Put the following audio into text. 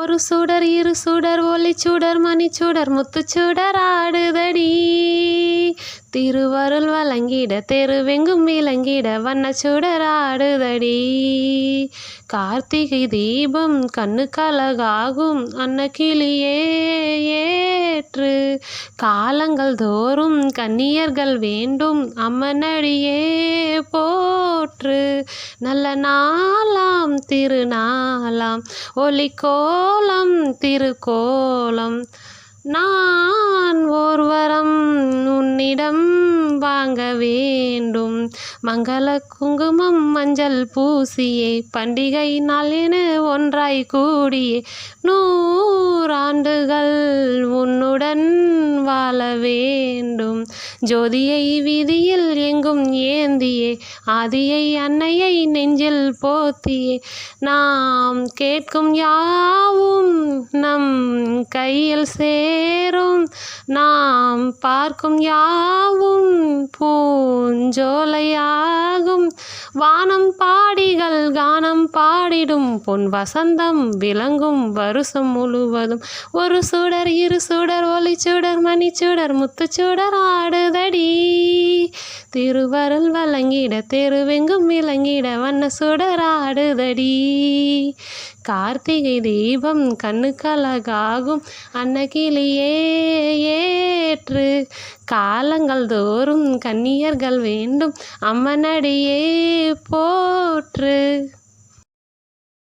ஒரு சுடர் இரு சுடர் ஒளிச்சுடர் மணிச்சுடர் முத்துச்சுடர் ஆடுதடி. திருவருள் வழங்கிட தெருவெங்கும் விளங்கிட வண்ணச்சுடர் ஆடுதடி. கார்த்திகை தீபம் கண்ணுக்கழகாகும் அன்னக்கிளியே ஏற்று. காலங்கள் தோறும் கன்னியர்கள் வேண்டும் அம்மனடியே போற்று. நல்ல நாளாம் திருநாளாம் ஒளிக்கோலம் திருக்கோலம். நான் ஓர் வரம் உன்னிடம் வாங்க வேண்டும். மங்கள குங்குமம் மஞ்சள் பூசியே பண்டிகை நாள் என ஒன்றாய் கூடியே 100 ஆண்டுகள் உன்னுடன் வாழ வேண்டும். ஜோதியை வீதியில் எங்கும் ஏந்தியே ஆதியை அன்னையை நெஞ்சில் போத்தியே நாம் கேட்கும் யாவும் நம் கையில் சேரும். நாம் பார்க்கும் யாவும் பூஞ்சோலையாகும். வானம் பாடிகள் கானம் பாடிடும் பொன் வசந்தம் விளங்கும் வருஷம் முழுவதும். ஒரு சுடர் இரு சுடர் ஒளிச்சுடர் மணிச்சுடர் முத்துச்சுடர் ஆடுதடி. திருவருள் வழங்கிட தெருவெங்கும் விளங்கிட வண்ண சுடர் ஆடுதடி. கார்த்திகை தீபம் கண்ணுக்கழகாகும் அன்னக்கிளியே ஏற்று. காலங்கள் தோறும் கன்னியர்கள் வேண்டும் அம்மனடியே போற்று.